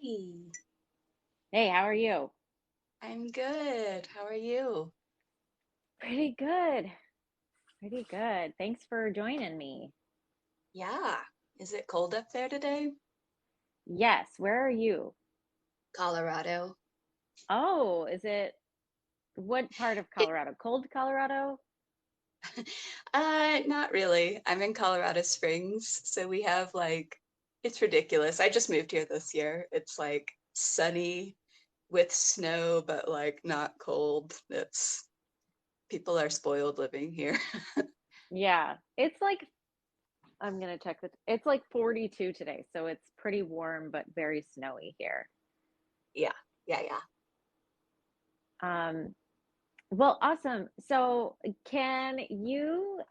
Hey, Hey, how are you? I'm good. How are you? Pretty good. Pretty good. Thanks for joining me. Yeah. Is it cold up there today? Yes, where are you? Colorado. Oh, is it what part of It, Colorado? Cold Colorado? not really. I'm in Colorado Springs, so we have it's ridiculous. I just moved here this year. It's like sunny with snow, but like not cold. It's People are spoiled living here. Yeah, it's like I'm gonna check the it's like 42 today, so it's pretty warm but very snowy here. Yeah, yeah, yeah. Um, well, awesome. So can you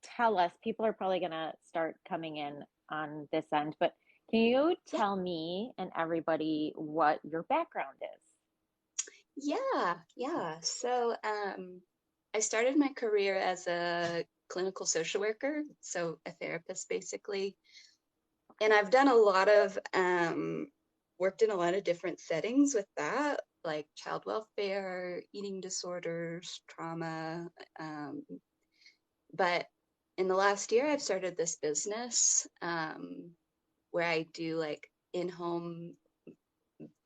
tell us, people are probably gonna start coming in on this end, but can you Yeah, tell me and everybody what your background is? yeah, yeah. I started my career as a clinical social worker, so a therapist basically. And I've done a lot of worked in a lot of different settings with that, like child welfare, eating disorders, trauma. But in the last year, I've started this business where I do like in-home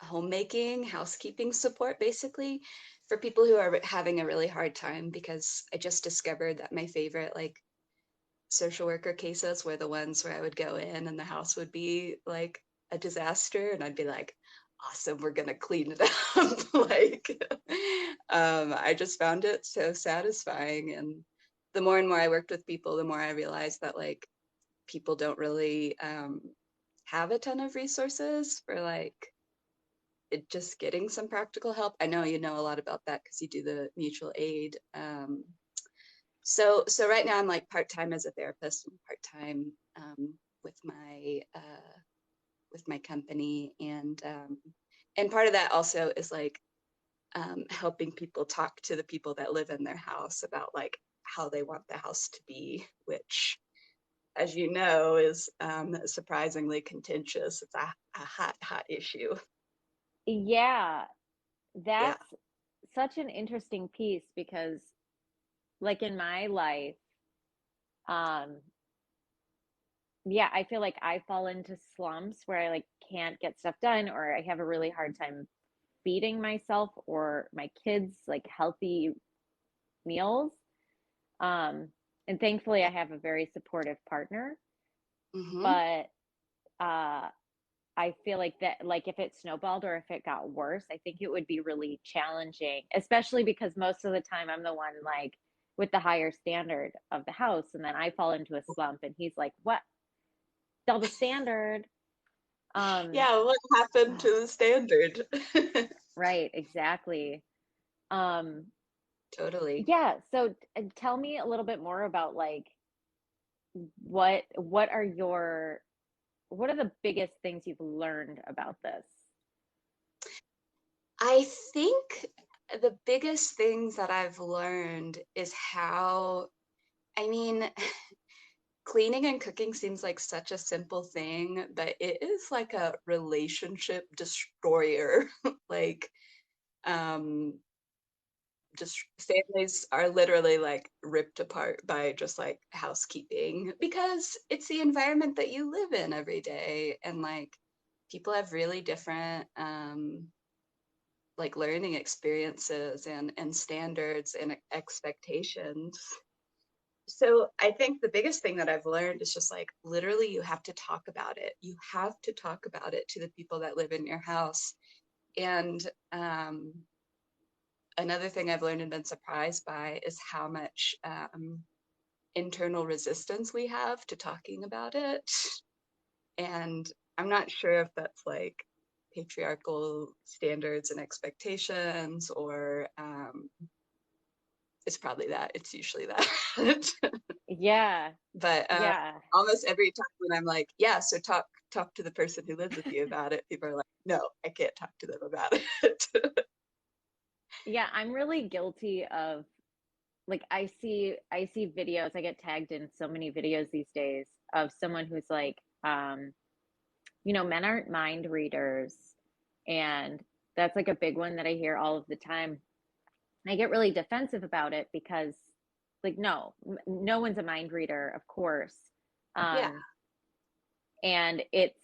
homemaking, housekeeping support basically for people who are having a really hard time because I just discovered that my favorite social worker cases were the ones where I would go in and the house would be like a disaster and I'd be like, awesome, we're gonna clean it up. I just found it so satisfying. And the more and more I worked with people, the more I realized that like people don't really have a ton of resources for just getting some practical help. I know you know a lot about that because you do the mutual aid. So right now I'm like part-time as a therapist and part-time with my company, and part of that also is like helping people talk to the people that live in their house about like how they want the house to be, which, as you know, is surprisingly contentious. It's a hot issue. Yeah, Yeah. that's such an interesting piece because, like in my life, um, yeah, I feel like I fall into slumps where I like can't get stuff done or I have a really hard time feeding myself or my kids like healthy meals. Um, and thankfully I have a very supportive partner, Mm-hmm. but uh I feel like that, like if it snowballed or if it got worse, I think it would be really challenging, especially because most of the time I'm the one like with the higher standard of the house. And then I fall into a slump and he's like, what? Double standard. Um, Yeah, what happened to the standard? right, exactly. Um, Totally. yeah, so tell me a little bit more about like what are your what are the biggest things you've learned about this? I think the biggest things that I've learned is how, I mean, cleaning and cooking seems like such a simple thing, but it is like a relationship destroyer. Like, um, just families are literally like ripped apart by just like housekeeping because it's the environment that you live in every day. And like people have really different like learning experiences and standards and expectations. So I think the biggest thing that I've learned is just like literally you have to talk about it. You have to talk about it to the people that live in your house. And another thing I've learned and been surprised by is how much internal resistance we have to talking about it. And I'm not sure if that's like patriarchal standards and expectations, or it's probably that. It's usually that. Yeah, But yeah. almost every time when I'm like, yeah, so talk to the person who lives with you about it, people are like, no, I can't talk to them about it. Yeah, I'm really guilty of like I see videos, I get tagged in so many videos these days of someone who's like men aren't mind readers. And that's like a big one that I hear all of the time. And I get really defensive about it because, like, no one's a mind reader, of course. Yeah. And it's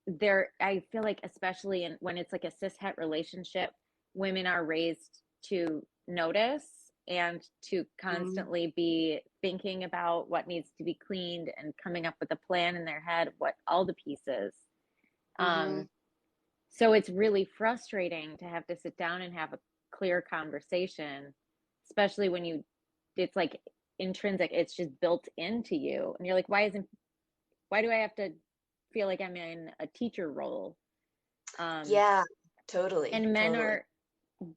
there, I feel like, especially when it's like a cishet relationship, women are raised to notice and to Mm-hmm. constantly be thinking about what needs to be cleaned and coming up with a plan in their head, what all the pieces. Mm-hmm. Um, so it's really frustrating to have to sit down and have a clear conversation, especially when it's like intrinsic, it's just built into you. And you're like, why do I have to feel like I'm in a teacher role? Um, Yeah, totally, and men totally. are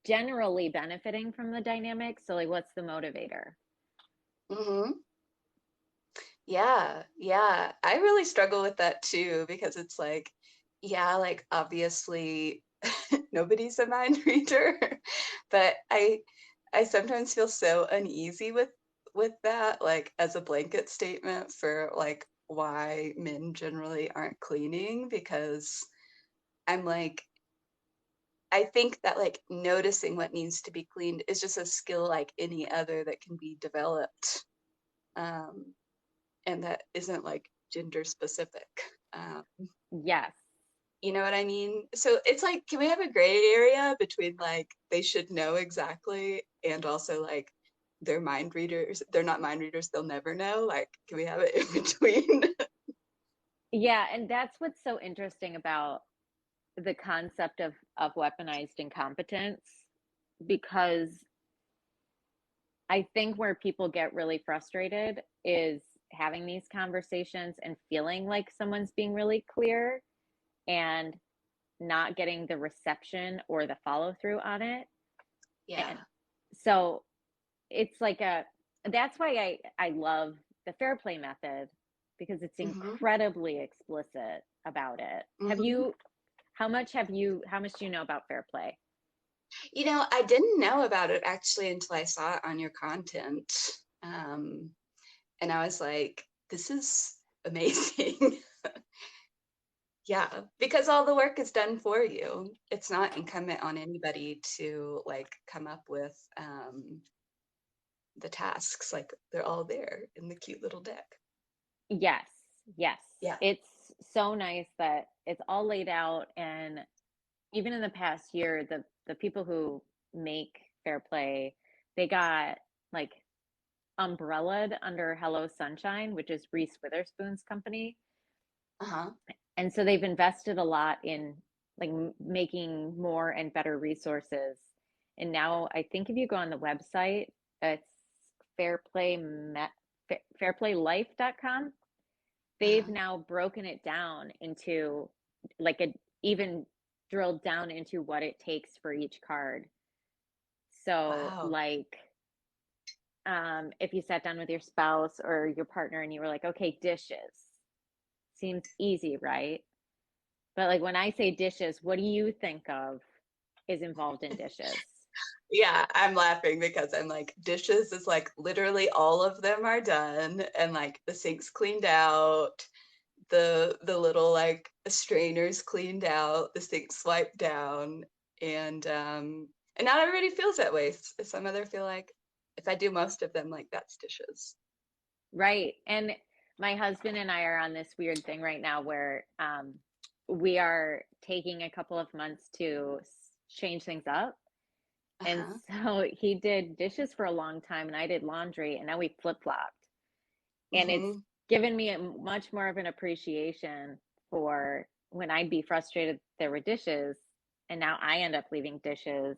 generally benefiting from the dynamic. So, like, what's the motivator? Mm-hmm. Yeah, yeah. I really struggle with that too because it's like, yeah, like obviously nobody's a mind reader, but I sometimes feel so uneasy with that, like as a blanket statement for like why men generally aren't cleaning because I'm like I think that like noticing what needs to be cleaned is just a skill like any other that can be developed. Um, and that isn't like gender specific. Um, Yes. you know what I mean? So it's like, can we have a gray area between like they should know exactly and also like they're mind readers? They're not mind readers, they'll never know. Like, can we have it in between? Yeah. And that's what's so interesting about the concept of weaponized incompetence, because I think where people get really frustrated is having these conversations and feeling like someone's being really clear and not getting the reception or the follow through on it. And Yeah. so it's like that's why I love the fair play method, because it's Hmm. incredibly explicit about it. Hmm. How much do you know about fair play? You know, I didn't know about it actually until I saw it on your content. Um, and I was like, this is amazing. Yeah, because all the work is done for you. It's not incumbent on anybody to like come up with the tasks. Like they're all there in the cute little deck. Yes, yes. Yeah. It's so nice that it's all laid out. And even in the past year, the people who make fair play, they got like umbrellaed under Hello Sunshine, which is Reese Witherspoon's company. Uh-huh. And so they've invested a lot in like making more and better resources. And now I think if you go on the website, it's fairplay fairplaylife.com. They've Uh-huh. now broken it down into like a even drilled down into what it takes for each card. So Wow. like if you sat down with your spouse or your partner and you were like, okay, dishes seems easy, right? But like when I say dishes, what do you think of is involved in dishes? Yeah, I'm laughing because I'm like, dishes is like literally all of them are done and like the sink's cleaned out, the little like strainers cleaned out, the sink's wiped down, and not everybody feels that way. Some other feel like if I do most of them, like that's dishes. Right. And my husband and I are on this weird thing right now where we are taking a couple of months to change things up. And Uh-huh. so he did dishes for a long time and I did laundry, and now we flip-flopped. And it's Mm-hmm. given me a much more of an appreciation for when I'd be frustrated there were dishes, and now I end up leaving dishes,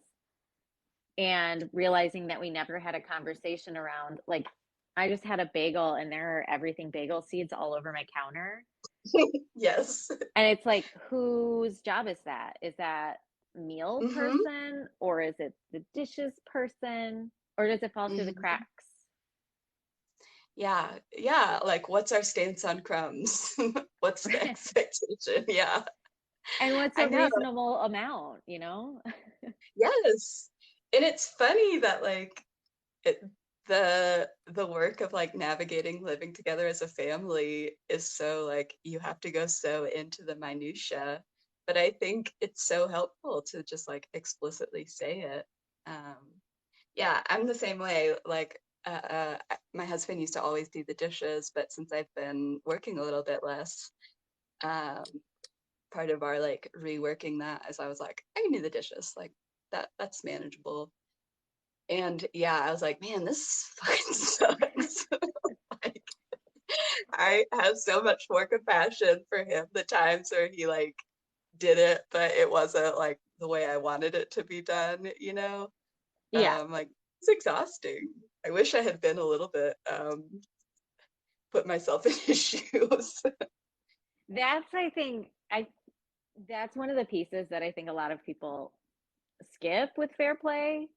and realizing that we never had a conversation around like I just had a bagel and there are everything bagel seeds all over my counter. Yes. And it's like, whose job is that? Is that meal Mm-hmm. person, or is it the dishes person, or does it fall through the Mm-hmm. cracks? Yeah, yeah. Like, what's our stance on crumbs? What's the expectation? Yeah, And what's I a know. reasonable amount, you know? Yes. And it's funny that like it, the work of like navigating living together as a family is so like you have to go so into the minutia. but I think it's so helpful to just like explicitly say it. Um, yeah, I'm the same way. Like, my husband used to always do the dishes, but since I've been working a little bit less, um, part of our like reworking that as I was like, I can do the dishes, like that's manageable. And yeah, I was like, man, this fucking sucks. Like, I have so much more compassion for him the times where he like did it, but it wasn't like the way I wanted it to be done, you know? Yeah. Like it's exhausting. I wish I had been a little bit put myself in his shoes. That's, I think, that's one of the pieces that I think a lot of people skip with fair play.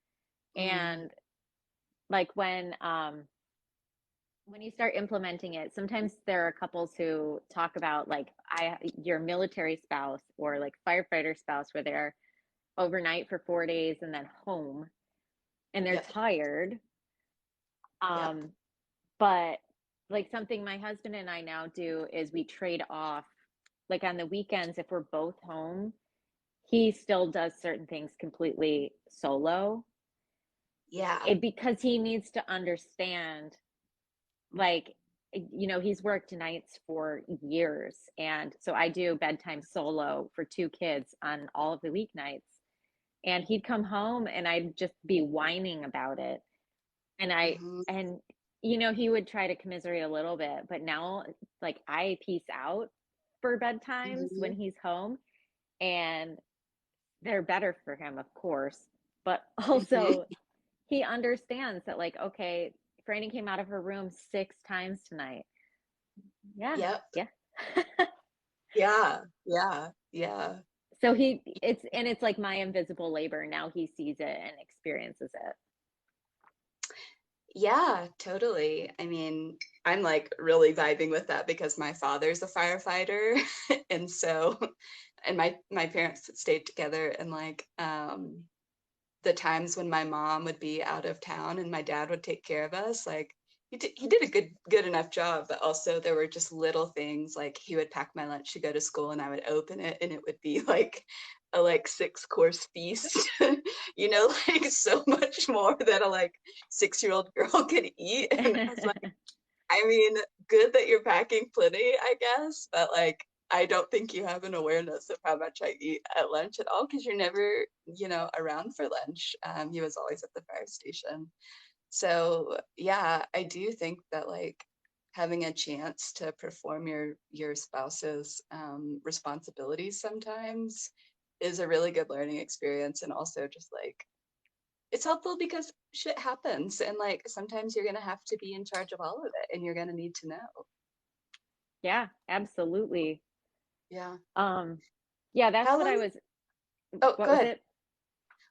Mm, And like when you start implementing it, sometimes there are couples who talk about like your military spouse or like firefighter spouse where they're overnight for 4 days and then home and they're yep, tired. yep. Um, but like something my husband and I now do is we trade off. Like on the weekends, if we're both home, he still does certain things completely solo. Yeah. Because he needs to understand, like, he's worked nights for years. And so I do bedtime solo for two kids on all of the weeknights. And he'd come home and I'd just be whining about it. And Hmm. he would try to commiserate a little bit, but now like I peace out for bedtimes when Hmm. he's home, and they're better for him, of course. But Hmm. also he understands that, like, okay, Franny came out of her room 6 times tonight. Yeah, Yep. yeah. Yeah. Yeah. Yeah. So it's like my invisible labor. Now he sees it and experiences it. Yeah, totally. I mean, I'm like really vibing with that because my father's a firefighter. And so, and my parents stayed together, and like the times when my mom would be out of town and my dad would take care of us, like he did a good enough job, but also there were just little things like he would pack my lunch to go to school and I would open it and it would be like a like 6 course feast. You know, like so much more than a like 6-year-old girl could eat. And I was like, I mean, good that you're packing plenty, I guess, but like I don't think you have an awareness of how much I eat at lunch at all because you're never, around for lunch. He was always at the fire station. So yeah, I do think that like having a chance to perform your spouse's responsibilities sometimes is a really good learning experience, and also just like it's helpful because shit happens and like sometimes you're gonna have to be in charge of all of it and you're gonna need to know. Yeah, absolutely. Yeah. Um, yeah, that's How what I long? was. Oh, What was good. it?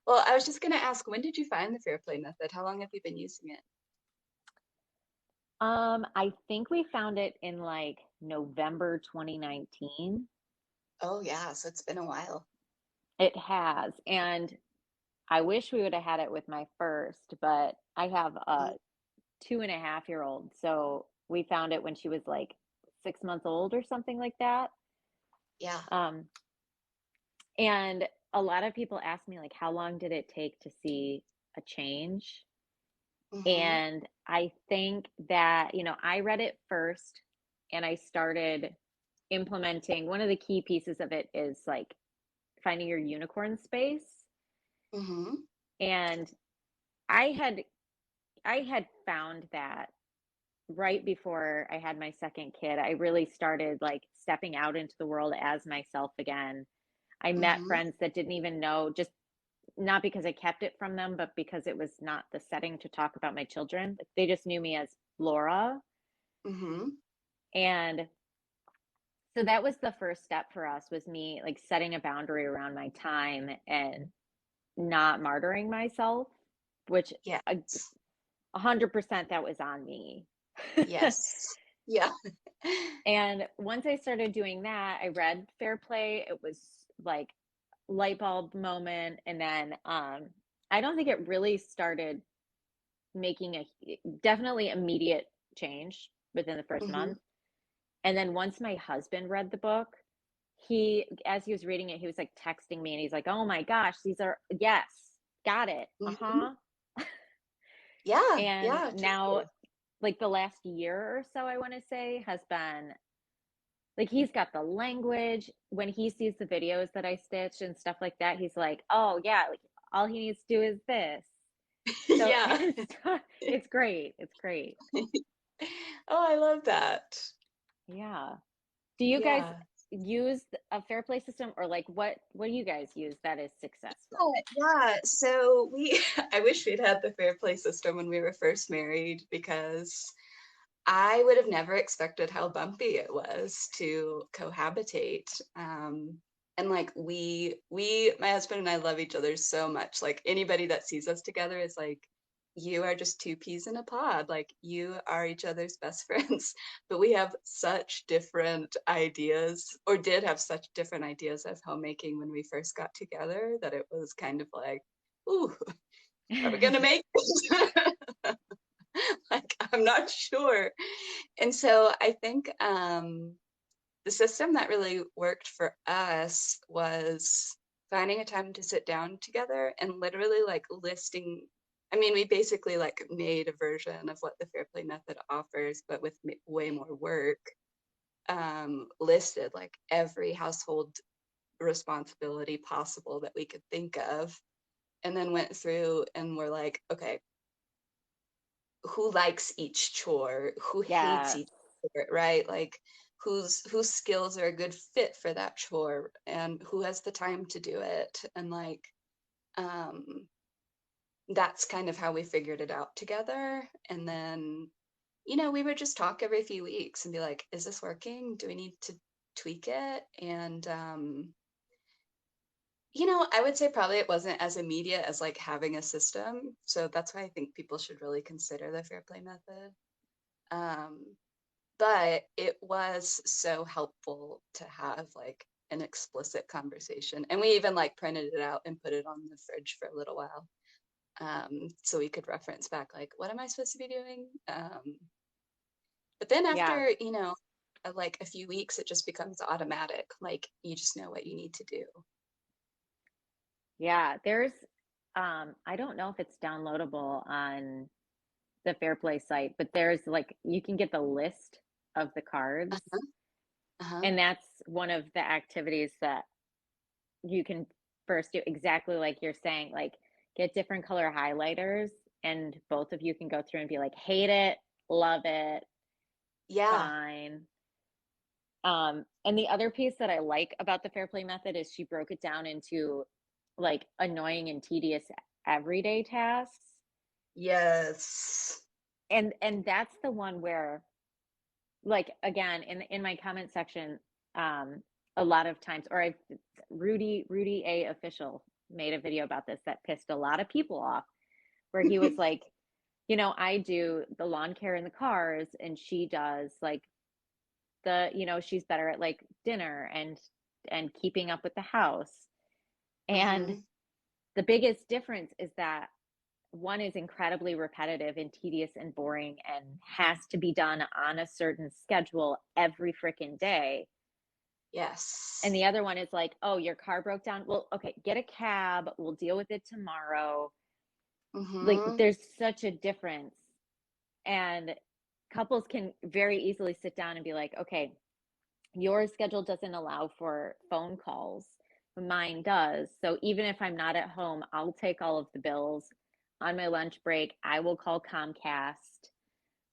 Well, I was just gonna ask, when did you find the fair play method? How long have you been using it? I think we found it in like November 2019. Oh yeah, so it's been a while. It has. And I wish we would have had it with my first, but I have a Mhm. 2.5 year old. So we found it when she was like 6 months old or something like that. Yeah. Um, and a lot of people ask me, like, how long did it take to see a change? Hmm. And I think that, I read it first and I started implementing. One of the key pieces of it is like finding your unicorn space. Hmm. And I had I had found that right before I had my second kid, I really started like stepping out into the world as myself again. I met Hmm. friends that didn't even know, just not because I kept it from them, but because it was not the setting to talk about my children. Like, they just knew me as Laura. Hmm. And so that was the first step for us, was me like setting a boundary around my time and not martyring myself, which Yes. 100% that was on me. Yes. Yeah. And once I started doing that, I read Fair Play. It was like light bulb moment. And then I don't think it really started making a definitely immediate change within the first Hmm. month. And then once my husband read the book, as he was reading it, he was like texting me and he's like, oh my gosh, these are, yes, got it. Mhm. Uh-huh. Yeah, And yeah, now, totally. like the last year or so, I want to say, has been like he's got the language. When he sees the videos that I stitch and stuff like that, he's like, oh yeah, like all he needs to do is this. So Yeah. it's great. It's great. Oh, I love that. Yeah. Do you guys Yeah. use a fair play system, or like what do you guys use that is successful? Yeah. So we, I wish we'd had the fair play system when we were first married because I would have never expected how bumpy it was to cohabitate. And like my husband and I love each other so much. Like anybody that sees us together is like, you are just two peas in a pod. Like you are each other's best friends. But we have such different ideas, or did have such different ideas of homemaking when we first got together that it was kind of like, ooh, are we gonna make it? Like I'm not sure. And so I think the system that really worked for us was finding a time to sit down together and literally like listing. I mean, we basically like made a version of what the Fair Play method offers, but with way more work. Listed like every household responsibility possible that we could think of, and then went through and were like, okay, who likes each chore, who hates Yes. each chore, right? Like whose skills are a good fit for that chore and who has the time to do it. And like um that's kind of how we figured it out together. And then, we would just talk every few weeks and be like, is this working? Do we need to tweak it? And I would say probably it wasn't as immediate as like having a system. So that's why I think people should really consider the Fair Play method. Um, but it was so helpful to have like an explicit conversation, and we even like printed it out and put it on the fridge for a little while, so we could reference back like, what am I supposed to be doing? But then Yeah. after like a few weeks, it just becomes automatic, like you just know what you need to do. Yeah. There's I don't know if it's downloadable on the Fair Play site, but there's like you can get the list of the cards, Uh-huh. Uh-huh. and that's one of the activities that you can first do exactly like you're saying, like get different color highlighters, and both of you can go through and be like, hate it, love it, Yeah. fine. And the other piece that I like about the Fair Play method is she broke it down into like annoying and tedious everyday tasks. Yes. And that's the one where, like, again, in my comment section, um a lot of times, or I Rudy A official made a video about this that pissed a lot of people off, where he was like, I do the lawn care in the cars, and she does like she's better at like dinner and keeping up with the house. And Mm-hmm. the biggest difference is that one is incredibly repetitive and tedious and boring and has to be done on a certain schedule every freaking day. And Yes. the other one is like, oh, your car broke down. Well, okay, get a cab. We'll deal with it tomorrow. Like, Mm-hmm. there's such a difference. And couples can very easily sit down and be like, okay, your schedule doesn't allow for phone calls. Mine does. So even if I'm not at home, I'll take all of the bills. On my lunch break, I will call Comcast.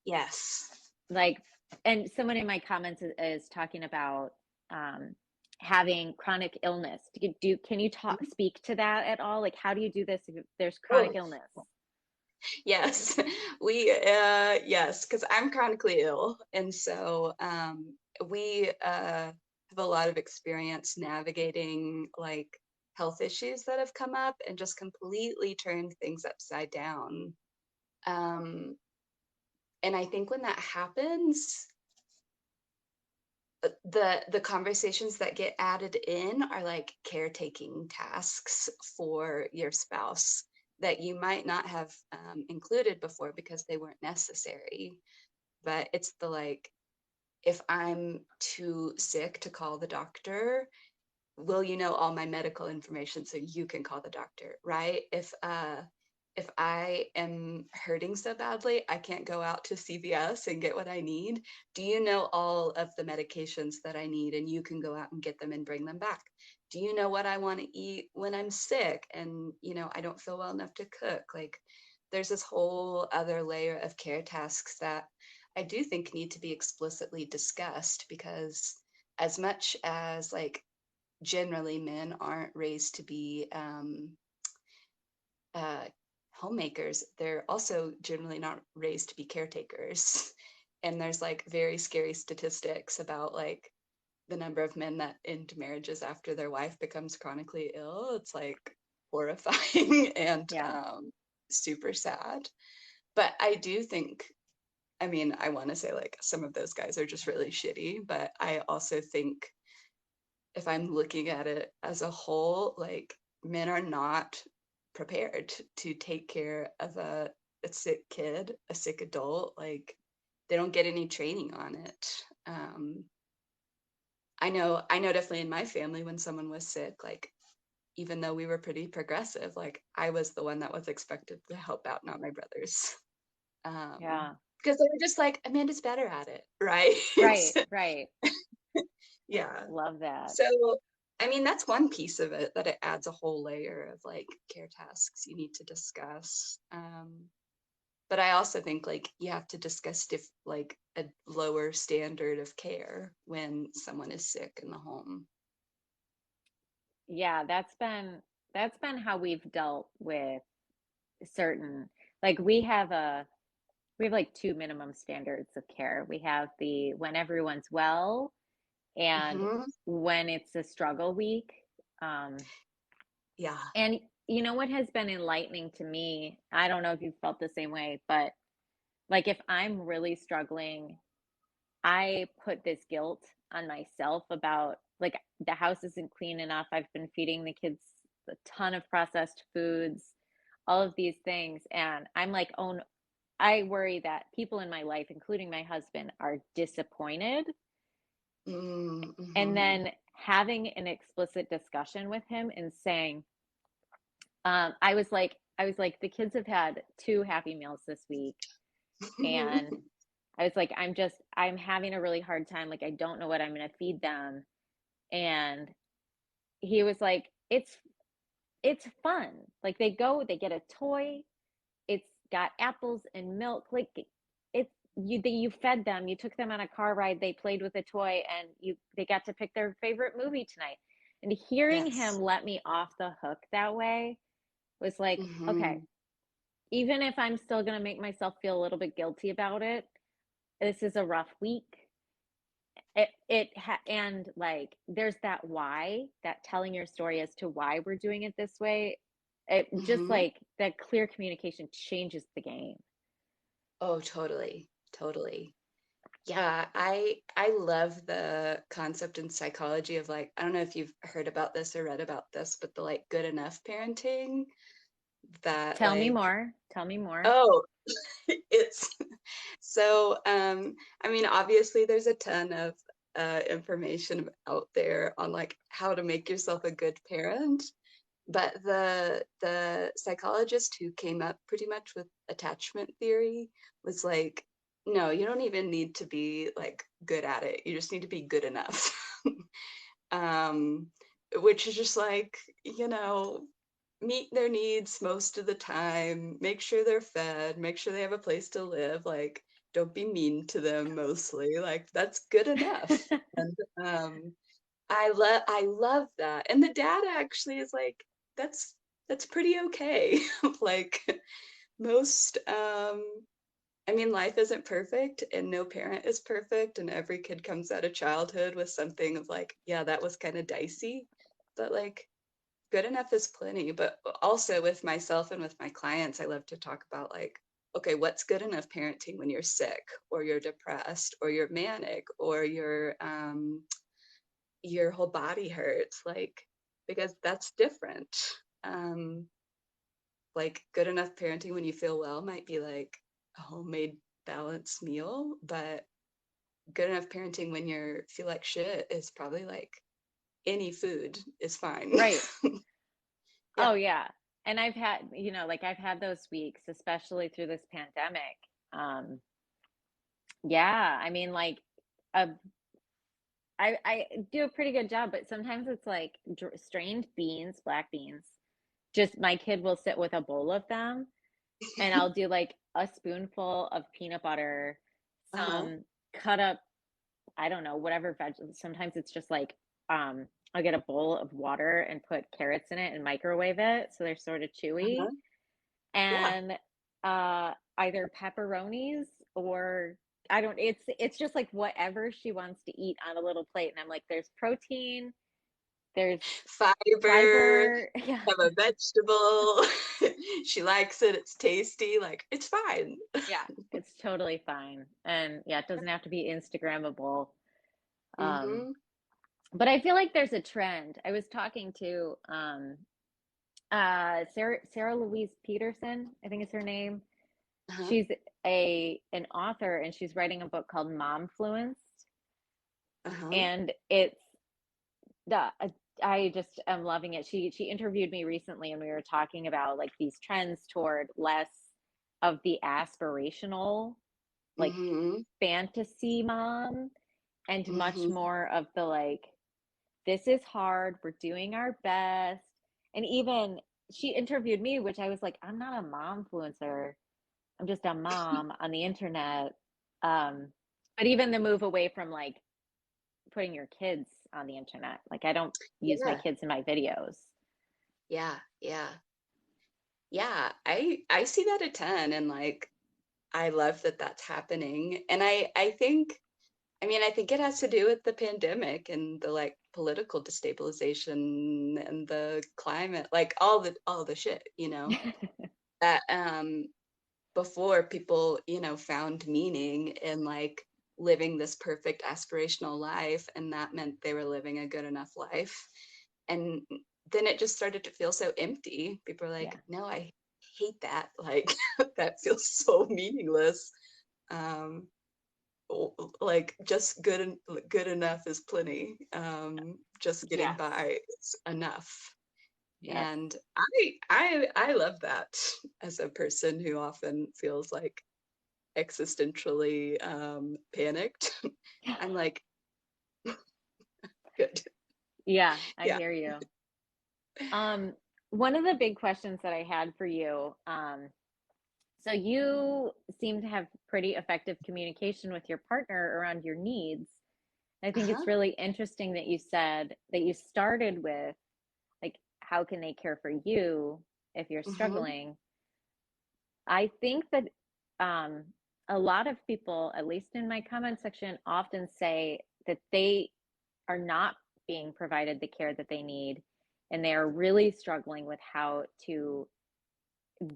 Yes. Like, and someone in my comments is talking about um, having chronic illness. Can you speak to that at all? Like, how do you do this if there's chronic Oh, illness? yes. Yes, because I'm chronically ill. And so we have a lot of experience navigating like health issues that have come up and just completely turned things upside down. Um, and I think when that happens, the conversations that get added in are like caretaking tasks for your spouse that you might not have included before because they weren't necessary. But it's the like, if I'm too sick to call the doctor, will you know all my medical information so you can call the doctor, right? If I am hurting so badly I can't go out to CVS and get what I need, do you know all of the medications that I need and you can go out and get them and bring them back? Do you know what I want to eat when I'm sick and, I don't feel well enough to cook? Like, there's this whole other layer of care tasks that I do think need to be explicitly discussed because as much as like generally men aren't raised to be uh, homemakers, they're also generally not raised to be caretakers. And there's like very scary statistics about like the number of men that end marriages after their wife becomes chronically ill. It's like horrifying and Yeah. super sad. But I do think, I mean, I want to say like some of those guys are just really shitty, but I also think if I'm looking at it as a whole, like men are not prepared to take care of a sick kid, a sick adult. Like they don't get any training on it. I know definitely in my family when someone was sick, like even though we were pretty progressive, like I was the one that was expected to help out, not my brothers. Yeah. Because they were just like, Amanda's better at it, right? Right. Right. Yeah. Love that. So, I mean, that's one piece of it that it adds a whole layer of like care tasks you need to discuss. But I also think like you have to discuss like a lower standard of care when someone is sick in the home. Yeah, that's been how we've dealt with certain, like we have like two minimum standards of care. We have the when everyone's well and Hmm. when it's a struggle week. Um, Yeah. and you know what has been enlightening to me? I don't know if you've felt the same way, but like if I'm really struggling, I put this guilt on myself about like the house isn't clean enough. I've been feeding the kids a ton of processed foods, all of these things. And I'm like, oh, I worry that people in my life, including my husband, are disappointed. And Mm-hmm. then having an explicit discussion with him and saying, I was like, the kids have had two Happy Meals this week. And I was like, I'm having a really hard time. Like, I don't know what I'm going to feed them. And he was like, it's fun. Like, they get a toy. It's got apples and milk. Like, you fed them, you took them on a car ride, they played with a toy, and they got to pick their favorite movie tonight. And hearing him Yes. let me off the hook that way was like, okay, Hmm. even if I'm still going to make myself feel a little bit guilty about it, this is a rough week. And like there's that why, that telling your story as to why we're doing it this way. It just Hmm. like that clear communication changes the game. Oh, totally. Totally. Yeah, I love the concept in psychology of like, I don't know if you've heard about this or read about this, but the like good enough parenting that Tell me like, more. Tell me more. oh, it's so I mean, obviously there's a ton of information out there on like how to make yourself a good parent, but the psychologist who came up pretty much with attachment theory was like, no, you don't even need to be like good at it. You just need to be good enough. um, which is just like, meet their needs most of the time, make sure they're fed, make sure they have a place to live, like don't be mean to them mostly. Like that's good enough. And I love that. And the dad actually is like, that's that's pretty okay. Like most I mean, life isn't perfect and no parent is perfect, and every kid comes out of childhood with something of like, yeah, that was kind of dicey. But like good enough is plenty. But also with myself and with my clients, I love to talk about like, okay, what's good enough parenting when you're sick or you're depressed or you're manic or your whole body hurts, like because that's different. Um, like good enough parenting when you feel well might be like a homemade balanced meal, but good enough parenting when you feel like shit is probably like any food is fine. Right. Yeah. Oh yeah. And I've had, like I've had those weeks, especially through this pandemic. Um, yeah, I mean, like, uh, I do a pretty good job, but sometimes it's like strained beans, black beans. Just my kid will sit with a bowl of them, and I'll do like a spoonful of peanut butter, Uh-huh. some cut up, I don't know, whatever veg. Sometimes it's just like, I'll get a bowl of water and put carrots in it and microwave it so they're sort of chewy. Uh-huh. Yeah. And either pepperonis or I don't it's just like whatever she wants to eat on a little plate. And I'm like, there's protein, there's Fiber, fiber. Yeah. have a vegetable. She likes it, it's tasty, like it's fine. Yeah, it's totally fine. And yeah, it doesn't have to be Instagrammable. Um, Mm-hmm. but I feel like there's a trend. I was talking to Sarah Louise Peterson, I think is her name. Uh-huh. She's a an author and she's writing a book called Momfluenced. Uh-huh. And it's the I just am loving it. She interviewed me recently and we were talking about like these trends toward less of the aspirational, like Mm-hmm. fantasy mom, and much Mm-hmm. more of the like, this is hard, we're doing our best. And even she interviewed me, which I was like, I'm not a mom influencer. I'm just a mom on the internet. Um, but even the move away from like putting your kids on the internet, like I don't use my Yeah. kids in my videos. Yeah. Yeah. Yeah. I see that a ton, and like I love that that's happening. And I think, I mean, I think it has to do with the pandemic and the like political destabilization and the climate, like all the shit, that before people, found meaning in like living this perfect aspirational life, and that meant they were living a good enough life. And then it just started to feel so empty. People are like, Yeah. no, I hate that. Like that feels so meaningless. Um, like just good enough is plenty. Just getting Yes. by is enough. Yes. And I love that as a person who often feels like existentially panicked. I'm like, good. Yeah, I Yeah. hear you. Um, One of the big questions that I had for you, so you seem to have pretty effective communication with your partner around your needs. I think Uh-huh. it's really interesting that you said that you started with like, how can they care for you if you're Mm-hmm. struggling? I think that um, a lot of people, at least in my comment section, often say that they are not being provided the care that they need, and they are really struggling with how to,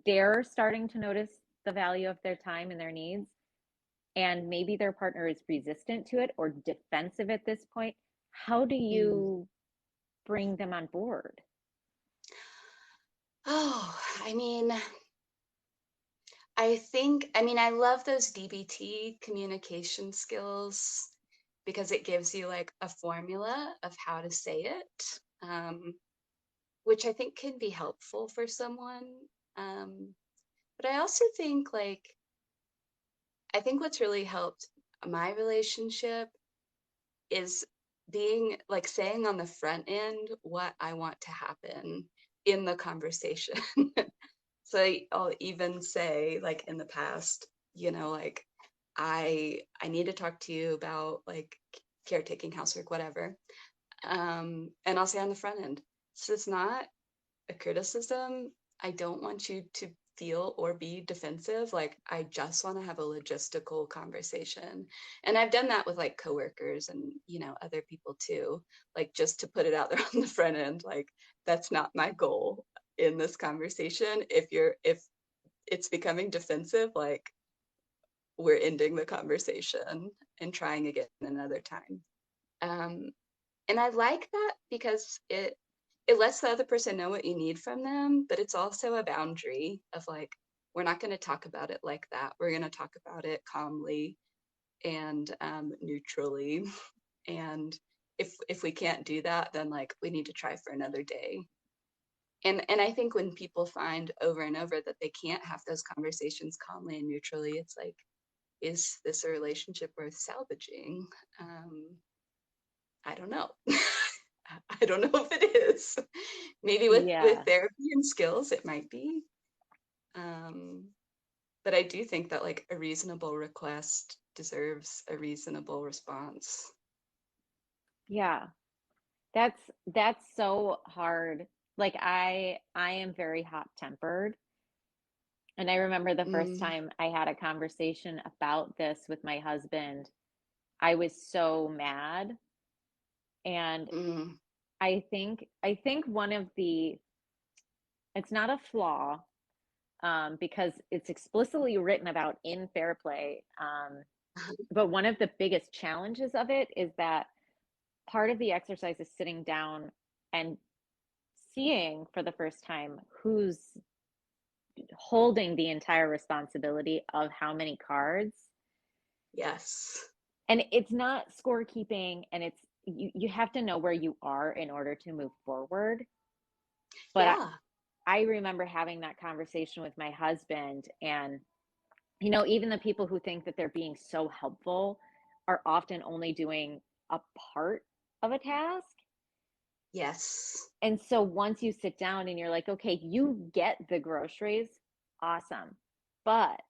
they're starting to notice the value of their time and their needs, and maybe their partner is resistant to it or defensive at this point. How do Mm. you bring them on board? Oh, I mean, I mean, I love those DBT communication skills because it gives you like a formula of how to say it, which I think can be helpful for someone. Um, but I also think like, I think what's really helped my relationship is being like saying on the front end what I want to happen in the conversation. So I'll even say like in the past, like I need to talk to you about like caretaking, housework, whatever. And I'll say on the front end, this is not a criticism. I don't want you to feel or be defensive. Like, I just want to have a logistical conversation. And I've done that with like coworkers and, other people too. Like, just to put it out there on the front end, like, that's not my goal in this conversation. If it's becoming defensive, like, we're ending the conversation and trying again another time. Um, and I like that because it lets the other person know what you need from them, but it's also a boundary of like, we're not going to talk about it like that. We're going to talk about it calmly and neutrally. And if we can't do that, then like we need to try for another day. And I think when people find over and over that they can't have those conversations calmly and neutrally, it's like, is this a relationship worth salvaging? I don't know. I don't know if it is. Maybe with Yeah. therapy and skills, it might be. Um, but I do think that like a reasonable request deserves a reasonable response. Yeah. That's so hard. Like I am very hot-tempered. And I remember the first Mm, time I had a conversation about this with my husband, I was so mad. And mm, I think one of the it's not a flaw, because it's explicitly written about in Fair Play. But one of the biggest challenges of it is that part of the exercise is sitting down and seeing for the first time who's holding the entire responsibility of how many cards. yes. And it's not scorekeeping, and you have to know where you are in order to move forward. But Yeah. I remember having that conversation with my husband, and even the people who think that they're being so helpful are often only doing a part of a task. Yes. And so once you sit down and you're like, okay, you get the groceries, awesome. But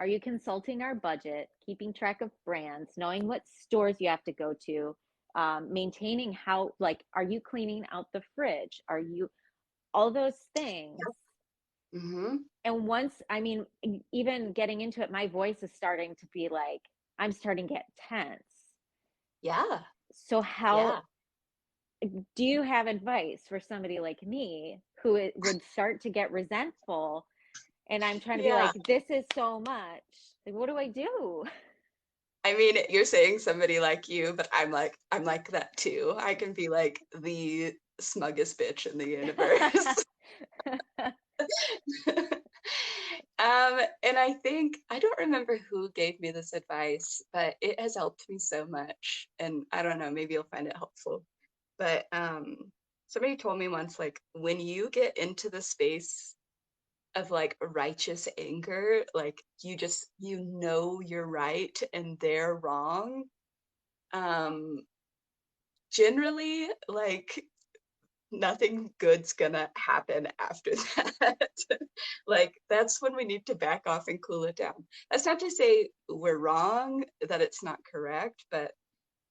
are you consulting our budget, keeping track of brands, knowing what stores you have to go to, maintaining how, like, are you cleaning out the fridge? Are you, all those things? Mm-hmm. And once, I mean, even getting into it, my voice is starting to be like, I'm starting to get tense. Yeah. So, how Yeah. do you have advice for somebody like me who would start to get resentful? And I'm trying to be Yeah. like, this is so much. Like, what do I do? I mean, you're saying somebody like you, but I'm like that too. I can be like the smuggest bitch in the universe. And I think I don't remember who gave me this advice, but it has helped me so much. And I don't know, maybe you'll find it helpful. But somebody told me once, like, when you get into the space of like righteous anger, like you know you're right and they're wrong. Um, Generally, like nothing good's gonna happen after that. Like that's when we need to back off and cool it down. That's not to say we're wrong, that it's not correct, but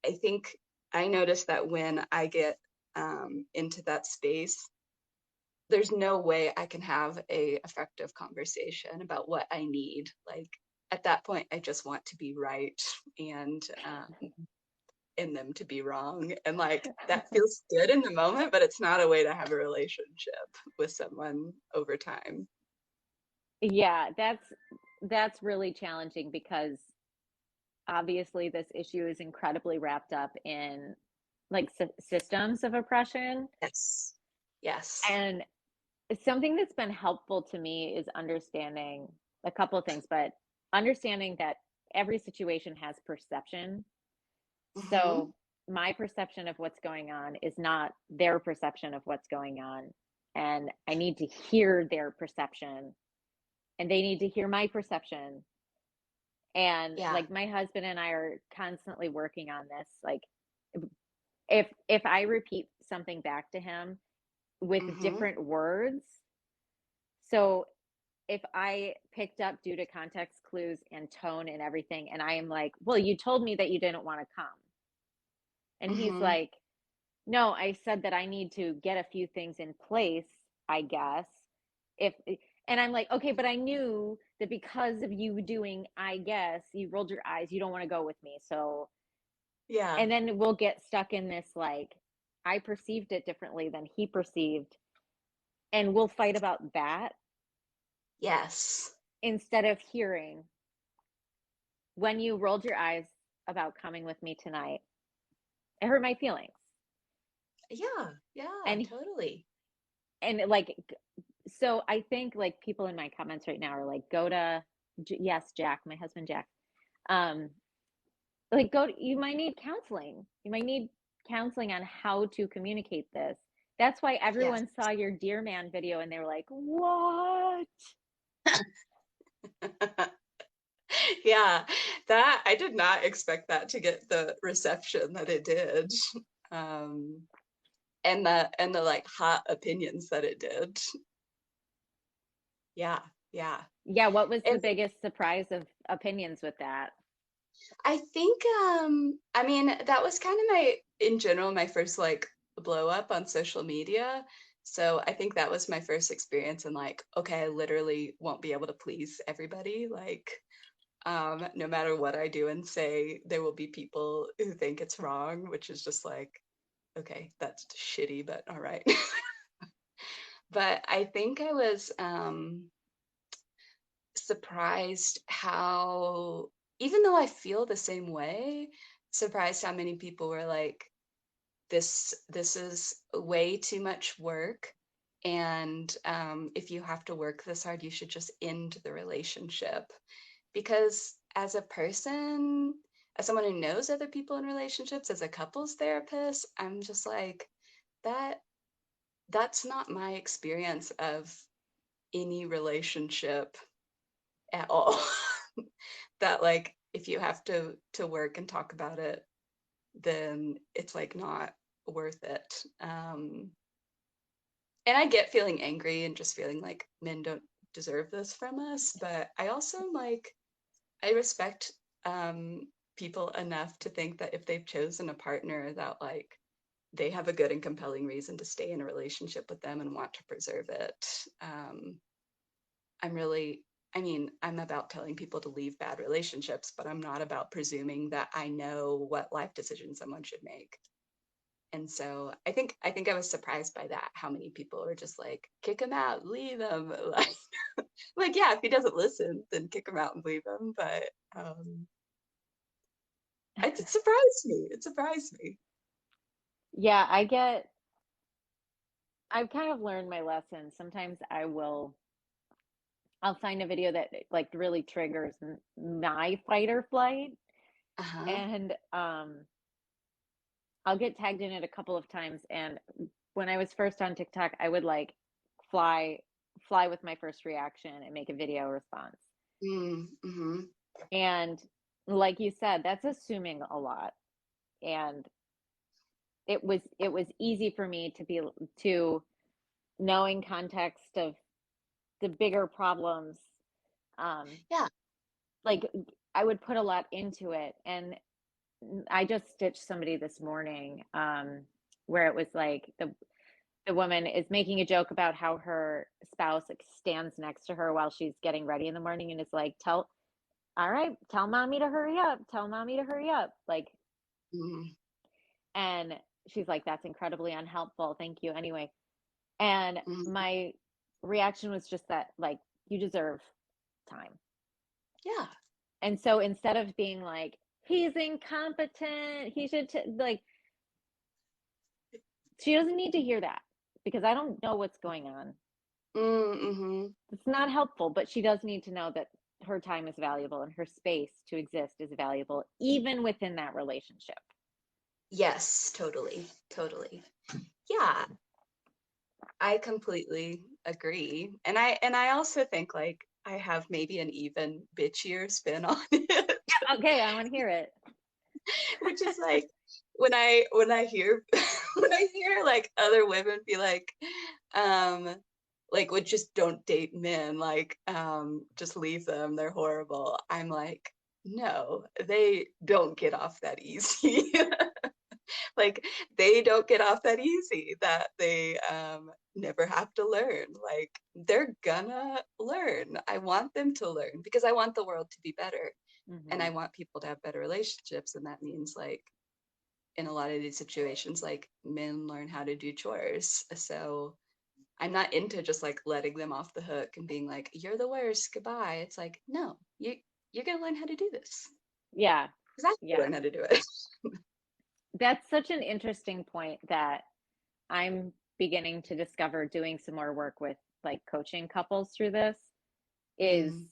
I think I notice that when I get into that space, there's no way I can have a effective conversation about what I need. Like at that point, I just want to be right and in them to be wrong. And like that feels good in the moment, but it's not a way to have a relationship with someone over time. Yeah, that's really challenging because obviously this issue is incredibly wrapped up in like systems of oppression. Yes. Yes. And something that's been helpful to me is understanding a couple of things, but understanding that every situation has perception. Mm-hmm. So my perception of what's going on is not their perception of what's going on. And I need to hear their perception, and they need to hear my perception. And Yeah. like my husband and I are constantly working on this. Like if I repeat something back to him with Mm-hmm. different words, so if I picked up due to context clues and tone and everything, and I am like, well, you told me that you didn't want to come. And he's Mm-hmm. like, no, I said that I need to get a few things in place, I guess. If and I'm like, okay, but I knew that because of you doing, I guess, you rolled your eyes, you don't want to go with me. So, Yeah. and then we'll get stuck in this like, I perceived it differently than he perceived, and we'll fight about that Yes. instead of hearing when you rolled your eyes about coming with me tonight, it hurt my feelings. Yeah. Yeah. And Totally. like, so I think like people in my comments right now are like, go to, yes, Jack, my husband Jack, um, like you might need counseling, you might need counseling on how to communicate this. That's why Yes. everyone saw your Dear Man video and they were like, what? Yeah, that I did not expect that to get the reception that it did. Um, and the like hot opinions that it did. Yeah, yeah. Yeah, what was the And biggest surprise of opinions with that? I think I mean that was kind of my in general my first like blow up on social media. So I think that was my first experience in like, okay, I literally won't be able to please everybody. Like no matter what I do and say, there will be people who think it's wrong, which is just like, okay, that's shitty, but all right. But I think I was surprised how, even though I feel the same way, surprised how many people were like, this is way too much work. And if you have to work this hard, you should just end the relationship. Because as a person, as someone who knows other people in relationships, as a couples therapist, I'm just like, that that's not my experience of any relationship at all. That like if you have to work and talk about it, then it's like not worth it. And I get feeling angry and just feeling like men don't deserve this from us, but I also like I respect people enough to think that if they've chosen a partner that like they have a good and compelling reason to stay in a relationship with them and want to preserve it. I'm really, I mean, I'm about telling people to leave bad relationships, but I'm not about presuming that I know what life decision someone should make. And so I think I was surprised by that, how many people were just like, kick him out, leave him. Like yeah, if he doesn't listen, then kick him out and leave him. But it surprised me. It surprised me. Yeah, I've kind of learned my lesson. Sometimes I'll find a video that like really triggers my fight or flight, Uh-huh. and I'll get tagged in it a couple of times. And when I was first on TikTok, I would like fly fly with my first reaction and make a video response. Mm-hmm. And like you said, that's assuming a lot. And it was easy for me to knowing context of the bigger problems. Um, Yeah. like I would put a lot into it, and I just stitched somebody this morning, where it was like the woman is making a joke about how her spouse like stands next to her while she's getting ready in the morning and is like, all right, tell mommy to hurry up, tell mommy to hurry up, like, Mm-hmm. and she's like, that's incredibly unhelpful, thank you anyway. And Mm-hmm. my reaction was just that, like, you deserve time. Yeah. And so instead of being like, he's incompetent, he should like, she doesn't need to hear that because I don't know what's going on. Mm-hmm. It's not helpful, but she does need to know that her time is valuable and her space to exist is valuable, even within that relationship. Yes, totally. Totally. Yeah, I completely agree. And I also think like I have maybe an even bitchier spin on it, Okay, I want to hear it. which is like when I hear when I hear like other women be um like just don't date men, like just leave them, they're horrible. I'm like, no, they don't get off that easy. Like they don't get off that easy, that they never have to learn. Like they're gonna learn. I want them to learn because I want the world to be better and I Mm-hmm. want people to have better relationships. And that means like in a lot of these situations, like men learn how to do chores. So I'm not into just like letting them off the hook and being like, you're the worst, goodbye. It's like, no, you're gonna learn how to do this Yeah, because I have to yeah. learn how to do it. That's such an interesting point that I'm beginning to discover doing some more work with like coaching couples through this is Mm,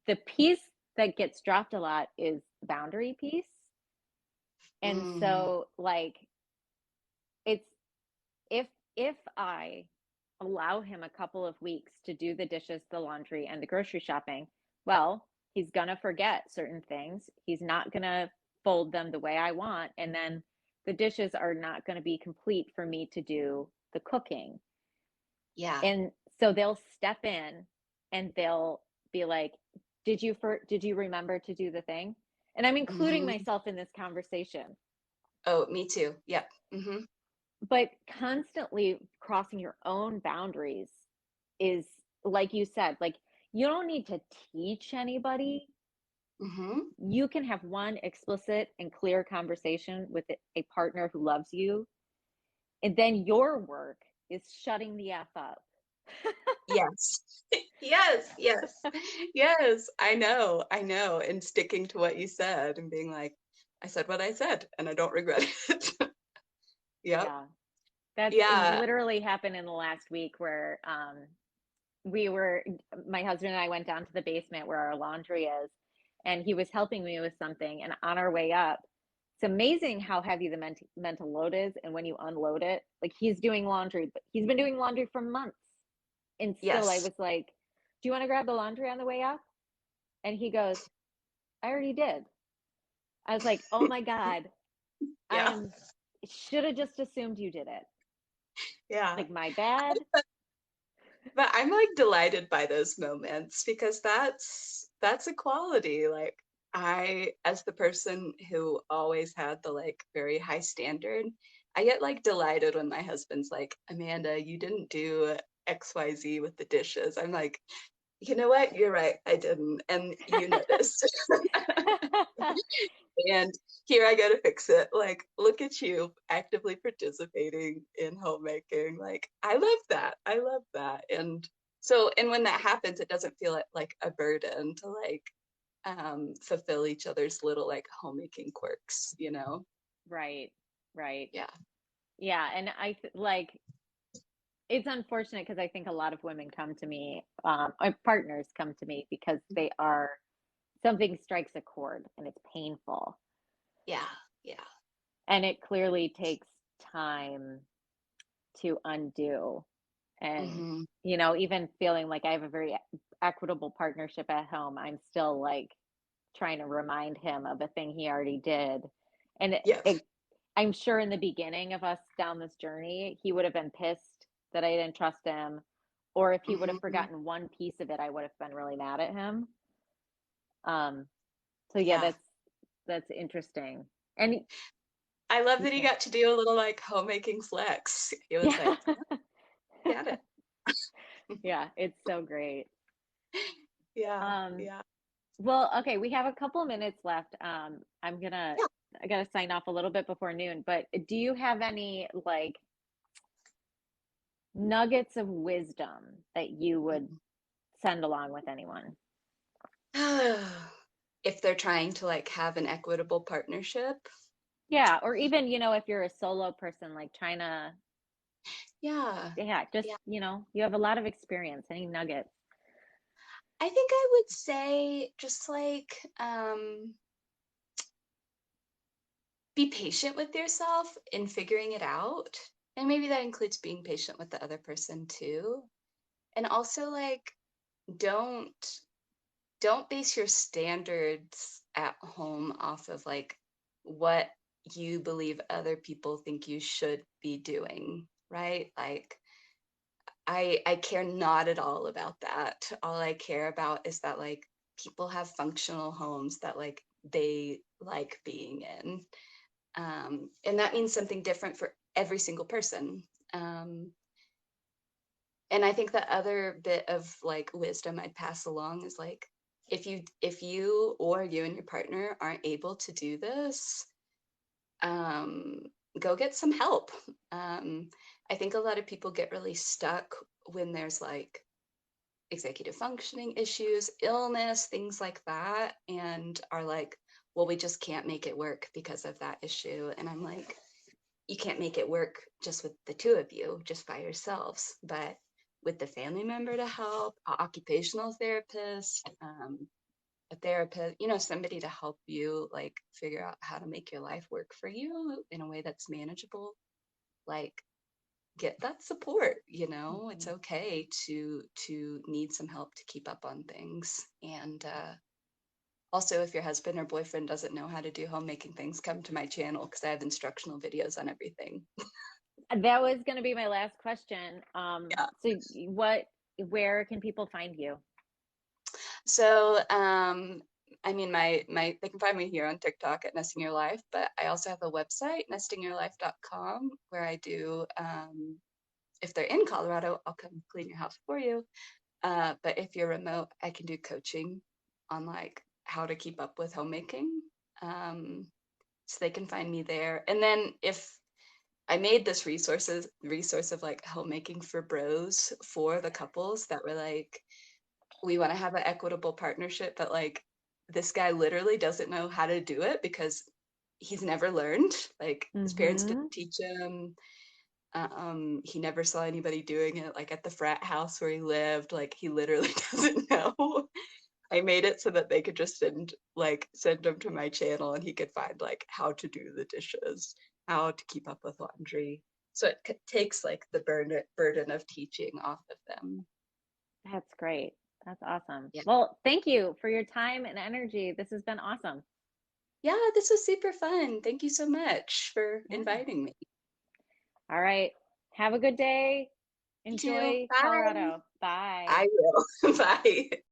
the piece that gets dropped a lot is the boundary piece. And Mm, so like it's if I allow him a couple of weeks to do the dishes, the laundry, and the grocery shopping, well, he's gonna forget certain things. He's not gonna fold them the way I want, and then the dishes are not gonna be complete for me to do the cooking. yeah. And so they'll step in and they'll be like, did you remember to do the thing? And I'm including Hmm. myself in this conversation. Oh, me too. Yep. Hmm. But constantly crossing your own boundaries is, like you said, like you don't need to teach anybody. Hmm. You can have one explicit and clear conversation with a partner who loves you, and then your work is shutting the F up. Yes. Yes, yes. Yes, I know, and sticking to what you said and being like, "I said what I said, and I don't regret it." Yep. Yeah. That's Yeah. literally happened in the last week where we were my husband and I went down to the basement where our laundry is, and he was helping me with something, and on our way up, it's amazing how heavy the mental load is, and when you unload it, like he's doing laundry, but he's been doing laundry for months, and still I Yes. was like, "Do you want to grab the laundry on the way up?" And he goes, "I already did." I was like, "Oh my God, I Yeah. am should have just assumed you did it." Yeah. Like, my bad. But I'm, like, delighted by those moments because that's a quality, like, I as the person who always had the, like, very high standard, I get, like, delighted when my husband's like, "Amanda, you didn't do XYZ with the dishes." I'm like, "You know what? You're right, I didn't, and you noticed." And here I go to fix it. Like, look at you actively participating in homemaking. Like, I love that. I love that. And so, and when that happens, it doesn't feel like a burden to like fulfill each other's little like homemaking quirks, you know? Right, right. Yeah. Yeah, and like it's unfortunate because I think a lot of women come to me, or partners come to me because they are something strikes a chord and it's painful, Yeah. Yeah. and it clearly takes time to undo. And Hmm. even feeling like I have a very equitable partnership at home, I'm still like trying to remind him of a thing he already did. And Yeah. I'm sure in the beginning of us down this journey, he would have been pissed that I didn't trust him. Or if he would have Hmm. forgotten one piece of it, I would have been really mad at him. Um, so yeah, Yeah. that's interesting. And I love that he yeah, got to do a little like homemaking flex. He was yeah, like, "Got it." yeah, it's so great. Yeah. Um, Yeah. well, okay, we have a couple of minutes left. Yeah. I gotta sign off a little bit before noon, but do you have any like nuggets of wisdom that you would send along with anyone? If they're trying to like have an equitable partnership. Yeah, or even, if you're a solo person, like trying to, Yeah. yeah, just, Yeah. you have a lot of experience. Any nuggets? I think I would say just like be patient with yourself in figuring it out. And maybe that includes being patient with the other person too. And also like don't don't base your standards at home off of like what you believe other people think you should be doing, right? Like I care not at all about that. All I care about is that like people have functional homes that like they like being in. And that means something different for every single person. Um, and I think the other bit of like wisdom I'd pass along is like if you or you and your partner aren't able to do this, um, go get some help. Um, I think a lot of people get really stuck when there's like executive functioning issues, illness, things like that, and are like, well, we just can't make it work because of that issue. And I'm like, you can't make it work just with the two of you, just by yourselves, but with the family member to help, a occupational therapist, a therapist, somebody to help you like figure out how to make your life work for you in a way that's manageable, like get that support. It's Mhm. okay to need some help to keep up on things. And also, if your husband or boyfriend doesn't know how to do homemaking things, come to my channel because I have instructional videos on everything. That was going to be my last question. Yeah. Where can people find you? So, I mean, they can find me here on TikTok at Nesting Your Life, but I also have a website, nestingyourlife.com, where I do, if they're in Colorado, I'll come clean your house for you. But if you're remote, I can do coaching on like how to keep up with homemaking. So they can find me there. And then if I made this resource of like homemaking for bros for the couples that were like, we want to have an equitable partnership, but like this guy literally doesn't know how to do it because he's never learned. Like his parents didn't Mm-hmm. teach him. He never saw anybody doing it like at the frat house where he lived. Like he literally doesn't know. I made it so that they could just send him to my channel and he could find like how to do the dishes, how to keep up with laundry. So it takes like the burden of teaching off of them. That's great. That's awesome. Yeah. Well, thank you for your time and energy. This has been awesome. Yeah, this was super fun. Thank you so much for Yeah. inviting me. All right. Have a good day. You too. Enjoy Bye. Colorado. Bye. I will. Bye.